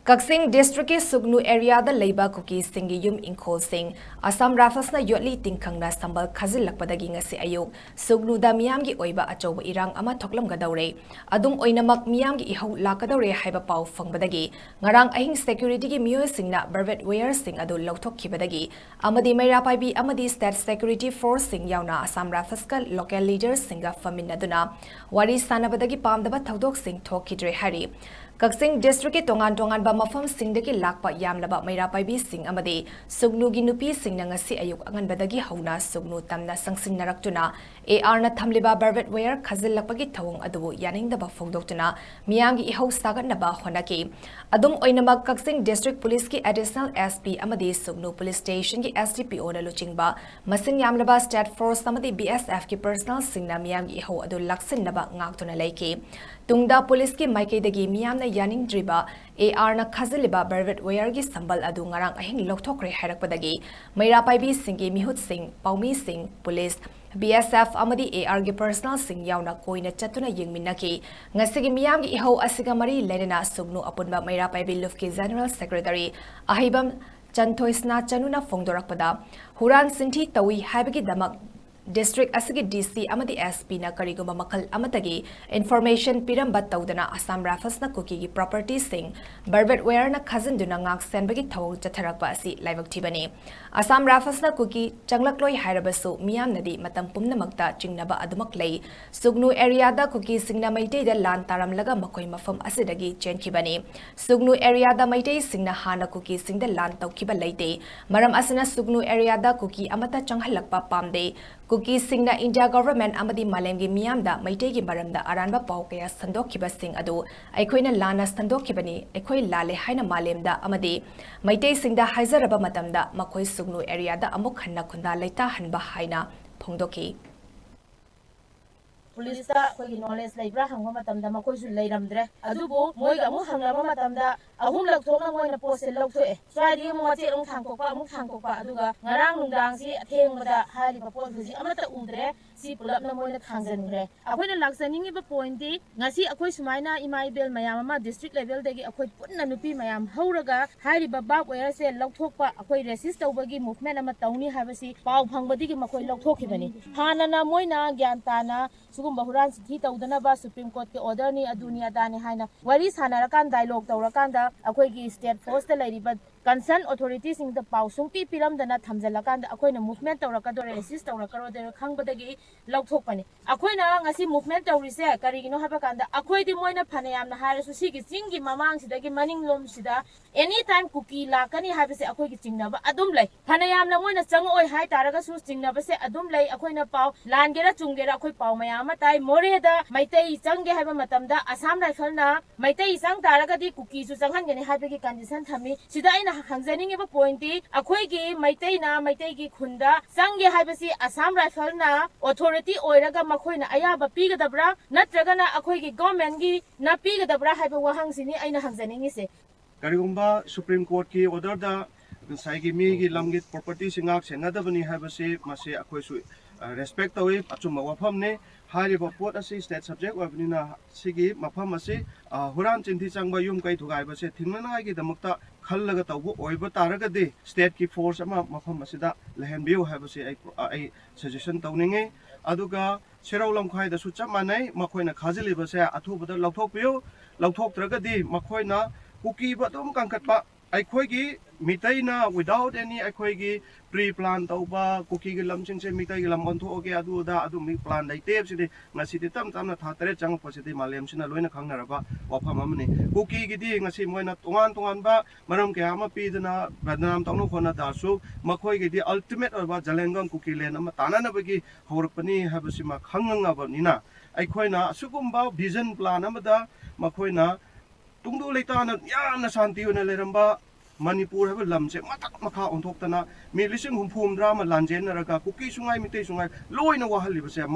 ꯀꯛꯆꯤꯡ ꯗꯤꯁꯇ꯭ꯔꯤꯛꯀꯤ ꯁꯨꯒꯅꯨ ꯑꯦꯔꯤꯌꯥꯗ ꯂꯩꯕ ꯀꯨꯀꯤꯁꯤꯡꯒꯤ ꯌꯨꯝ ꯏꯪꯈꯣꯜꯁꯤꯡ ꯑꯁꯥꯝ ꯔꯥꯏꯐꯜꯁꯅ ꯌꯣꯠꯂꯤ ꯇꯤꯡꯈꯪꯅ ꯁꯝꯕꯜ ꯈꯥꯖꯤꯜꯂꯛꯄꯗꯒꯤ ꯉꯁꯤ ꯑꯌꯨꯛ ꯁꯨꯒꯅꯨꯗ ꯃꯤꯌꯥꯝꯒꯤ ꯑꯣꯏꯕ ꯑꯆꯧꯕ ꯏꯔꯥꯡ ꯑꯃ ꯊꯣꯛꯂꯝꯒꯗꯧꯔꯦ꯫ ꯑꯗꯨꯝ ꯑꯣꯏꯅꯃꯛ ꯃꯤꯌꯥꯝꯒꯤ ꯏꯍꯧ ꯂꯥꯛꯀꯗꯧꯔꯦ ꯍꯥꯏꯕ ꯄꯥꯎ ꯐꯪꯕꯗꯒꯤ ꯉꯔꯥꯡ ꯑꯍꯤꯡ ꯁꯦꯀ꯭ꯌꯨꯔꯤꯇꯤꯒꯤ ꯃꯤꯑꯣꯏꯁꯤꯡꯅ ꯕꯔꯕꯦꯠ ꯋꯦꯌꯔꯁꯤꯡ ꯑꯗꯨ ꯂꯧꯊꯣꯛꯈꯤꯕꯗꯒꯤ ꯑꯃꯗꯤ ꯃꯩꯔꯥ ꯄꯥꯏꯕꯤ ꯑꯃꯗꯤ ꯁ꯭ꯇꯦꯠ ꯁꯦꯀ꯭ꯌꯨꯔꯤꯇꯤ ꯐꯣꯔꯁꯁꯤꯡ ꯌꯥꯎꯅ ꯑꯁꯥꯝ ꯔꯥꯏꯐꯜꯁꯀ ꯂꯣꯀꯦꯜ ꯂꯤꯗꯔꯁꯤꯡꯒ ꯐꯝꯃꯤꯟꯅꯗꯨꯅ ꯋꯥꯔꯤ ꯁꯥꯟꯅꯕꯗꯒꯤ ꯄꯥꯝꯗꯕ ꯊꯧꯗꯣꯛꯁꯤꯡ ꯊꯣꯛꯈꯤꯗ꯭ꯔꯦ ꯍꯥꯏꯔꯤ꯫ ꯀꯛꯆꯤꯡ ꯗꯤꯁꯇ꯭ꯔꯤꯛꯀꯤ ꯇꯣꯉꯥꯟ-ꯇꯣꯉꯥꯟꯕ ꯃꯐꯝꯁꯤꯡꯗꯒꯤ ꯂꯥꯛꯄ ꯌꯥꯝꯂꯕ ꯃꯩꯔꯥ ꯄꯥꯏꯕꯤꯁꯤꯡ ꯑꯃꯗꯤ ꯁꯨꯒꯅꯨꯒꯤ ꯅꯨꯄꯤꯁꯤꯡꯅ ꯉꯁꯤ ꯑꯌꯨꯛ ꯑꯉꯟꯕꯗꯒꯤ ꯍꯧꯅ ꯁꯨꯒꯅꯨ ꯇꯝꯅ ꯆꯪꯁꯤꯟꯅꯔꯛꯇꯨꯅ ꯑꯦꯑꯥꯔꯅ ꯊꯝꯂꯤꯕ ꯕꯔꯕꯦꯠ ꯋꯦꯌꯔ ꯈꯥꯖꯤꯜꯂꯛꯄꯒꯤ ꯊꯧꯑꯣꯡ ꯑꯗꯨꯕꯨ ꯌꯥꯅꯤꯡꯗꯕ ꯐꯣꯡꯗꯣꯛꯇꯨꯅ ꯃꯤꯌꯥꯝꯒꯤ ꯏꯍꯧ ꯁꯥꯒꯠꯅꯕ ꯍꯣꯠꯅꯈꯤ꯫ ꯑꯗꯨꯝ ꯑꯣꯏꯅꯃꯛ ꯀꯛꯆꯤꯡ ꯗꯤꯁꯇ꯭ꯔꯤꯛ ꯄꯨꯂꯤꯁꯀꯤ ꯑꯦꯗꯤꯁꯅꯦꯜ ꯑꯦꯁꯄꯤ ꯑꯃꯗꯤ ꯁꯨꯒꯅꯨ ꯄꯨꯂꯤꯁ ꯁ꯭ꯇꯦꯁꯟꯒꯤ ꯑꯦꯁꯗꯤꯄꯤꯑꯣꯅ ꯂꯨꯆꯤꯡꯕ ꯃꯁꯤꯡ ꯌꯥꯝꯂꯕ ꯁ꯭ꯇꯦꯠ ꯐꯣꯔꯁ ꯑꯃꯗꯤ ꯕꯤꯑꯦꯁꯑꯦꯐꯀꯤ ꯄꯔꯁꯣꯅꯦꯜꯁꯤꯡꯅ ꯃꯤꯌꯥꯝꯒꯤ ꯏꯍꯧ ꯑꯗꯨ ꯂꯥꯛꯁꯤꯟꯅꯕ ꯉꯥꯛꯇꯨꯅ ꯂꯩꯈꯤ꯫ ꯇꯨꯡꯗ ꯄꯨꯂꯤꯁꯀꯤ ꯃꯥꯏꯀꯩꯗꯒꯤ ꯃꯤꯌꯥꯝꯅ ꯌꯥꯅꯤꯡꯗ꯭ꯔꯤꯕ ꯑꯦꯑꯥꯔꯅ ꯈꯥꯖꯤꯜꯂꯤꯕ ꯕꯔꯕꯦꯠ ꯋꯦꯌꯔꯒꯤ ꯁꯝꯕꯜ ꯑꯗꯨ ꯉꯔꯥꯡ ꯑꯍꯤꯡ ꯂꯧꯊꯣꯛꯈ꯭ꯔꯦ ꯍꯥꯏꯔꯛꯄꯗꯒꯤ ꯃꯩꯔꯥ ꯄꯥꯏꯕꯤꯁꯤꯡꯒꯤ ꯃꯤꯍꯨꯠꯁꯤꯡ, ꯄꯥꯎꯃꯤꯁꯤꯡ, ꯄꯨꯂꯤꯁ, ꯕꯤꯑꯦꯁꯑꯦꯐ ꯑꯃꯗꯤ ꯑꯦꯑꯥꯔꯒꯤ ꯄꯔꯁꯣꯅꯦꯜꯁꯤꯡ ꯌꯥꯎꯅ ꯀꯣꯏꯅ ꯆꯠꯇꯨꯅ ꯌꯦꯡꯃꯤꯟꯅꯈꯤ꯫ ꯉꯁꯤꯒꯤ ꯃꯤꯌꯥꯝꯒꯤ ꯏꯍꯧ ꯑꯁꯤꯒ ꯃꯔꯤ ꯂꯩꯅꯅ ꯁꯨꯒꯅꯨ ꯑꯄꯨꯟꯕ ꯃꯩꯔꯥ ꯄꯥꯏꯕꯤ ꯂꯨꯞꯀꯤ ꯖꯦꯅꯔꯦꯜ ꯁꯦꯀ꯭ꯔꯦꯇꯔꯤ ꯑꯍꯩꯕꯝ ꯆꯟꯊꯣꯏꯁꯅꯥ ꯆꯅꯨꯅ ꯐꯣꯡꯗꯣꯔꯛꯄꯗ ꯍꯨꯔꯥꯟ ꯆꯤꯟꯊꯤ ꯇꯧꯏ ꯍꯥꯏꯕꯒꯤꯗꯃꯛ ꯗꯤꯁꯇ꯭ꯔꯤꯛ ꯑꯁꯤꯒꯤ ꯗꯤꯁꯤ ꯑꯃꯗꯤ ꯑꯦꯁꯄꯤꯅ ꯀꯔꯤꯒꯨꯝꯕ ꯃꯈꯜ ꯑꯃꯠꯇꯒꯤ ꯏꯟꯐꯣꯔꯃꯦꯁꯟ ꯄꯤꯔꯝꯕ ꯇꯧꯗꯅ ꯑꯁꯥꯝ ꯔꯥꯏꯐꯜꯁꯅ ꯀꯨꯀꯤꯒꯤ ꯄ꯭ꯔꯣꯄꯔꯇꯤꯁꯤꯡ ꯕꯔꯕꯦꯠ ꯋꯦꯌꯔꯅ ꯈꯥꯖꯤꯟꯗꯨꯅ ꯉꯥꯛ ꯁꯦꯟꯕꯒꯤ ꯊꯧꯑꯣꯡ ꯆꯠꯊꯔꯛꯄ ꯑꯁꯤ ꯂꯥꯏꯕꯛ ꯊꯤꯕꯅꯤ꯫ ꯑꯁꯥꯝ ꯔꯥꯏꯐꯜꯁꯅ ꯀꯨꯀꯤ ꯆꯪꯂꯛꯂꯣꯏ ꯍꯥꯏꯔꯕꯁꯨ ꯃꯤꯌꯥꯝꯅꯗꯤ ꯃꯇꯝ ꯄꯨꯝꯅꯃꯛꯇ ꯆꯤꯡꯅꯕ ꯑꯗꯨꯃꯛ ꯂꯩ꯫ ꯁꯨꯒꯅꯨ ꯑꯦꯔꯤꯌꯥꯗ ꯀꯨꯀꯤꯁꯤꯡꯅ ꯃꯩꯇꯩꯗ ꯂꯥꯟ ꯇꯥꯔꯝꯂꯒ ꯃꯈꯣꯏ ꯃꯐꯝ ꯑꯁꯤꯗꯒꯤ ꯆꯦꯟꯈꯤꯕꯅꯤ꯫ ꯁꯨꯒꯅꯨ ꯑꯦꯔꯤꯌꯥꯗ ꯃꯩꯇꯩꯁꯤꯡꯅ ꯍꯥꯟꯅ ꯀꯨꯀꯤꯁꯤꯡꯗ ꯂꯥꯟ ꯇꯧꯈꯤꯕ ꯂꯩꯇꯦ꯫ ꯃꯔꯝ ꯑꯁꯤꯅ ꯁꯨꯒꯅꯨ ꯑꯦꯔꯤꯌꯥꯗ ꯀꯨꯀꯤ ꯑꯃꯠꯇ ꯆꯪꯍꯜꯂꯛꯄ ꯄꯥꯝꯗꯦ꯫ ꯀꯨꯀꯤꯁꯤꯡꯅ ꯏꯟꯗꯤꯌꯥ ꯒꯚꯔꯟꯃꯦꯟꯠ ꯑꯃꯗꯤ ꯃꯥꯂꯦꯝꯒꯤ ꯃꯤꯌꯥꯝꯗ ꯃꯩꯇꯩꯒꯤ ꯃꯔꯝꯗ ꯑꯔꯥꯟꯕ ꯄꯥꯎ ꯀꯌꯥ ꯁꯟꯗꯣꯛꯈꯤꯕꯁꯤꯡ ꯑꯗꯨ ꯑꯩꯈꯣꯏꯅ ꯂꯥꯟꯅ ꯁꯟꯗꯣꯛꯈꯤꯕꯅꯤ, ꯑꯩꯈꯣꯏ ꯂꯥꯜꯂꯦ ꯍꯥꯏꯅ ꯃꯥꯂꯦꯝꯗ ꯑꯃꯗꯤ ꯃꯩꯇꯩꯁꯤꯡꯗ ꯍꯥꯏꯖꯔꯕ ꯃꯇꯝꯗ ꯃꯈꯣꯏ ꯁꯨꯒꯅꯨ ꯑꯦꯔꯤꯌꯥꯗ ꯑꯃꯨꯛ ꯍꯟꯅ ꯈꯨꯟꯗꯥ ꯂꯩꯇꯥꯍꯟꯕ ꯍꯥꯏꯅ ꯐꯣꯡꯗꯣꯛꯈꯤ꯫ ꯄꯨꯂꯤꯁꯇ ꯑꯩꯈꯣꯏꯒꯤ ꯅꯣꯂꯦꯖ ꯂꯩꯕ꯭ꯔꯥ ꯍꯪꯕ ꯃꯇꯝꯗ ꯃꯈꯣꯏꯁꯨ ꯂꯩꯔꯝꯗ꯭ꯔꯦ꯫ ꯑꯗꯨꯕꯨ ꯃꯣꯏꯒ ꯑꯃꯨꯛ ꯍꯪꯅꯕ ꯃꯇꯝꯗ ꯑꯍꯨꯝꯂꯛ ꯊꯣꯛꯅ ꯃꯣꯏꯅ ꯄꯣꯠꯁꯦ ꯂꯧꯊꯣꯛꯑꯦ꯫ ꯁ꯭ꯋꯥꯏꯗꯒꯤ ꯑꯃꯨꯛ ꯃꯆꯦꯠ ꯑꯃꯨꯛ ꯊꯥꯡꯇꯣꯛꯄ ꯑꯗꯨꯒ ꯉꯔꯥꯡ ꯅꯨꯡꯗꯥꯡꯁꯤ ꯑꯊꯦꯡꯕꯗ ꯍꯥꯏꯔꯤꯕ ꯄꯣꯠ ꯍꯧꯖꯤꯛ ꯑꯃꯠꯇ ꯎꯗ꯭ꯔꯦ꯫ ꯁꯤ ꯄꯨꯂꯞꯅ ꯃꯣꯏꯅ ꯊꯥꯡꯖꯟꯈ꯭ꯔꯦ꯫ ꯑꯩꯈꯣꯏꯅ ꯂꯥꯛꯆꯅꯤꯡꯉꯤꯕ ꯄꯣꯏꯟꯇꯤ ꯉꯁꯤ ꯑꯩꯈꯣꯏ ꯁꯨꯃꯥꯏꯅ ꯏꯃꯥ ꯏꯕꯦꯜ ꯃꯌꯥꯝ ꯑꯃ ꯗꯤꯁꯇ꯭ꯔꯤꯛ ꯂꯦꯚꯦꯜꯗꯒꯤ ꯑꯩꯈꯣꯏ ꯄꯨꯟꯅ ꯅꯨꯄꯤ ꯃꯌꯥꯝ ꯍꯧꯔꯒ ꯍꯥꯏꯔꯤꯕ ꯕꯥꯔꯕ ꯋꯦꯌꯔꯁꯦ ꯂꯧꯊꯣꯛꯄ, ꯑꯩꯈꯣꯏ ꯔꯦꯁꯤꯁ ꯇꯧꯕꯒꯤ ꯃꯨꯚꯃꯦꯟꯠ ꯑꯃ ꯇꯧꯅꯤ ꯍꯥꯏꯕꯁꯤ ꯄꯥꯎ ꯐꯪꯕꯗꯒꯤ ꯃꯈꯣꯏ ꯂꯧꯊꯣꯛꯈꯤꯕꯅꯤ꯫ ꯍꯥꯟꯅꯅ ꯃꯣꯏꯅ ꯒ꯭ꯌꯥꯟ ꯇꯥꯅ ꯁꯤꯒꯨꯝꯕ ꯍꯨꯔꯥꯟ ꯆꯤꯟꯊꯤ ꯇꯧꯗꯅꯕ ꯁꯨꯄ꯭ꯔꯤꯝ ꯀꯣꯔꯠꯀꯤ ꯑꯣꯔꯗꯔꯅꯤ ꯑꯗꯨꯅꯤ ꯑꯗꯥꯅꯤ ꯍꯥꯏꯅ ꯋꯥꯔꯤ ꯁꯥꯟꯅꯔꯀꯥꯟꯗ ꯗꯥꯏꯂꯣꯒ ꯇꯧꯔꯀꯥꯟꯗ ꯑꯩꯈꯣꯏꯒꯤ ꯁ꯭ꯇꯦꯠ ꯐꯣꯔꯁꯇ ꯂꯩꯔꯤꯕ ꯀꯟꯁꯔꯟ ꯑꯣꯊꯣꯔꯤꯇꯤꯁꯤꯡꯗ ꯄꯥꯎ ꯁꯨꯡꯄꯤ ꯄꯤꯔꯝꯗꯅ ꯊꯝꯖꯤꯜꯂꯀꯥꯟꯗ ꯑꯩꯈꯣꯏꯅ ꯃꯨꯚꯃꯦꯟꯠ ꯇꯧꯔꯛꯀꯗꯣꯔꯦ, ꯔꯦꯁꯤꯁ ꯇꯧꯔꯛꯀꯗꯣꯔꯦ ꯈꯪꯕꯗꯒꯤ ꯂꯧꯊꯣꯛꯄꯅꯤ꯫ ꯑꯩꯈꯣꯏꯅ ꯉꯁꯤ ꯃꯨꯚꯃꯦꯟꯠ ꯇꯧꯔꯤꯁꯦ ꯀꯔꯤꯒꯤꯅꯣ ꯍꯥꯏꯕ ꯀꯥꯟꯗ ꯑꯩꯈꯣꯏꯗꯤ ꯃꯣꯏꯅ ꯐꯅꯌꯥꯝꯅ ꯍꯥꯏꯔꯁꯨ ꯁꯤꯒꯤ ꯆꯤꯡꯒꯤ ꯃꯃꯥꯡꯁꯤꯗꯒꯤ ꯃꯅꯤꯡꯂꯣꯝꯁꯤꯗ ꯑꯦꯅꯤ ꯇꯥꯏꯝ ꯀꯨꯀꯤ ꯂꯥꯛꯀꯅꯤ ꯍꯥꯏꯕꯁꯦ ꯑꯩꯈꯣꯏꯒꯤ ꯆꯤꯡꯅꯕ ꯑꯗꯨꯝ ꯂꯩ꯫ ꯐꯅꯌꯥꯝꯅ ꯃꯣꯏꯅ ꯆꯪꯉꯛꯑꯣꯏ ꯍꯥꯏ ꯇꯥꯔꯒꯁꯨ ꯆꯤꯡꯅꯕꯁꯦ ꯑꯗꯨꯝ ꯂꯩ꯫ ꯑꯩꯈꯣꯏꯅ ꯄꯥꯎ ꯂꯥꯟꯒꯦꯔꯥ ꯆꯨꯝꯒꯦꯔꯥ ꯑꯩꯈꯣꯏ ꯄꯥꯎ ꯃꯌꯥꯝ ꯑꯃ ꯇꯥꯏ꯫ ꯃꯣꯔꯦꯗ ꯃꯩꯇꯩ ꯆꯪꯒꯦ ꯍꯥꯏꯕ ꯃꯇꯝꯗ ꯑꯁꯥꯝ ꯔꯥꯏꯐꯜꯅ ꯃꯩꯇꯩ ꯆꯪ ꯇꯥꯔꯒꯗꯤ ꯀꯨꯀꯤꯁꯨ ꯆꯪꯍꯟꯒꯅꯤ ꯍꯥꯏꯕꯒꯤ ꯀꯟꯗꯤꯁꯟ ꯊꯝꯃꯤ꯫ ꯁꯤꯗ ꯑꯩꯅ ꯍꯪꯖꯅꯤꯡꯉꯤꯕ ꯄꯣꯏꯟꯇꯤ ꯑꯩꯈꯣꯏꯒꯤ ꯃꯩꯇꯩꯅ ꯃꯩꯇꯩꯒꯤ ꯈꯨꯟꯗ ꯆꯪꯒꯦ ꯍꯥꯏꯕꯁꯤ ꯑꯁꯥꯝ ꯔꯥꯏꯐꯜꯅ ꯑꯣꯊꯣꯔꯤꯇꯤ ꯑꯣꯏꯔꯒ ꯃꯈꯣꯏꯅ ꯑꯌꯥꯕ ꯄꯤꯒꯗꯕ꯭ꯔꯥ ꯅꯠꯇ꯭ꯔꯒꯅ ꯑꯩꯈꯣꯏꯒꯤ ꯒꯚꯔꯟꯃꯦꯟꯠꯒꯤꯅ ꯄꯤꯒꯗꯕ꯭ꯔꯥ ꯍꯥꯏꯕ ꯋꯥꯍꯪꯁꯤꯅꯤ ꯑꯩꯅ ꯍꯪꯖꯅꯤꯡꯉꯤꯁꯦ꯫ ꯀꯔꯤꯒꯨꯝꯕ ꯁꯨꯄ꯭रीम कोर्ट की ऑर्डर ꯉꯁꯥꯏꯒꯤ ꯃꯤꯒꯤ ꯂꯝꯒꯤ ꯄ꯭ꯔꯣꯄꯔꯇꯤꯁꯤ ꯉꯥꯛ ꯁꯦꯟꯅꯗꯕꯅꯤ ꯍꯥꯏꯕꯁꯤ ꯃꯁꯤ ꯑꯩꯈꯣꯏꯁꯨ ꯔꯦꯁꯄꯦꯛ ꯇꯧꯏ, ꯑꯆꯨꯝꯕ ꯋꯥꯐꯝꯅꯤ꯫ ꯍꯥꯏꯔꯤꯕ ꯄꯣꯠ ꯑꯁꯤ ꯁ꯭ꯇꯦꯠ ꯁꯕꯖꯦꯛ ꯑꯣꯏꯕꯅꯤꯅ ꯁꯤꯒꯤ ꯃꯐꯝ ꯑꯁꯤ ꯍꯨꯔꯥꯟ ꯆꯤꯟꯊꯤ ꯆꯪꯕ ꯌꯨꯝ ꯀꯩ ꯊꯨꯒꯥꯏꯕꯁꯦ ꯊꯤꯡꯅꯅꯉꯥꯏꯒꯤꯗꯃꯛꯇ ꯈꯜꯂꯒ ꯇꯧꯕ ꯑꯣꯏꯕ ꯇꯥꯔꯒꯗꯤ ꯁ꯭ꯇꯦꯠꯀꯤ ꯐꯣꯔꯁ ꯑꯃ ꯃꯐꯝ ꯑꯁꯤꯗ ꯂꯩꯍꯟꯕꯤꯌꯨ ꯍꯥꯏꯕꯁꯤ ꯑꯩ ꯁꯖꯦꯁꯟ ꯇꯧꯅꯤꯡꯉꯤ꯫ ꯑꯗꯨꯒ ꯁꯦꯔꯧ ꯂꯝꯈꯥꯏꯗꯁꯨ ꯆꯞ ꯃꯥꯟꯅꯩ, ꯃꯈꯣꯏꯅ ꯈꯥꯖꯤꯜꯂꯤꯕꯁꯦ ꯑꯊꯨꯕꯗ ꯂꯧꯊꯣꯛꯄꯤꯌꯨ꯫ ꯂꯧꯊꯣꯛꯇ꯭ꯔꯒꯗꯤ ꯃꯈꯣꯏꯅ ꯀꯨꯀꯤꯕ ꯑꯗꯨꯝ ꯀꯟꯈꯠꯄ, ꯑꯩꯈꯣꯏꯒꯤ ꯃꯤꯇꯩꯅ ꯋꯤꯗꯥꯎꯠ ꯑꯦꯅꯤ ꯑꯩꯈꯣꯏꯒꯤ ꯄ꯭ꯔꯤ ꯄ꯭ꯂꯥꯟ ꯇꯧꯕ ꯀꯨꯀꯤꯒꯤ ꯂꯝꯁꯤꯡꯁꯦ ꯃꯤꯇꯩꯒꯤ ꯂꯝ ꯑꯣꯟꯊꯣꯛꯑꯒꯦ ꯑꯗꯨꯗ ꯑꯗꯨꯝꯕꯒꯤ ꯄ꯭ꯂꯥꯟ ꯂꯩꯇꯦ꯫ ꯁꯤꯗꯤ ꯉꯁꯤꯗꯤ ꯇꯞ ꯇꯞꯅ ꯊꯥ 3 ꯆꯪꯉꯛꯄꯁꯤꯗꯤ ꯃꯥꯂꯦꯝꯁꯤꯅ ꯂꯣꯏꯅ ꯈꯪꯅꯔꯕ ꯋꯥꯐꯝ ꯑꯃꯅꯤ꯫ ꯀꯨꯀꯤꯒꯤꯗꯤ ꯉꯁꯤ ꯃꯣꯏꯅ ꯇꯣꯉꯥꯟꯕ ꯃꯔꯝ ꯀꯌꯥ ꯑꯃ ꯄꯤꯗꯅ ꯕꯗꯅꯥꯝ ꯇꯧꯅ ꯍꯣꯠꯅ ꯇꯥꯔꯁꯨ ꯃꯈꯣꯏꯒꯤꯗꯤ ꯑꯜꯇꯤꯃꯦꯠ ꯑꯣꯏꯕ ꯖꯂꯦꯡꯒꯪ ꯀꯨꯀꯤ ꯂꯦꯟ ꯑꯃ ꯇꯥꯟꯅꯅꯕꯒꯤ ꯍꯧꯔꯛꯄꯅꯤ ꯍꯥꯏꯕꯁꯤꯃ ꯈꯪꯉꯕꯅꯤꯅ ꯑꯩꯈꯣꯏꯅ ꯑꯁꯤꯒꯨꯝꯕ ꯚꯤꯖꯟ ꯄ꯭ꯂꯥꯟ ꯑꯃꯗ ꯃꯈꯣꯏꯅ ꯇꯨꯡꯗꯨ ꯂꯩꯇꯥꯅ ꯌꯥꯝꯅ ꯁꯥꯟꯇꯤ ꯑꯣꯏꯅ ꯂꯩꯔꯝꯕ manipur have lamse matak makha onthok tana mi lising humphum drama lanjen raga kuki sungai mitei sungai loina wahali base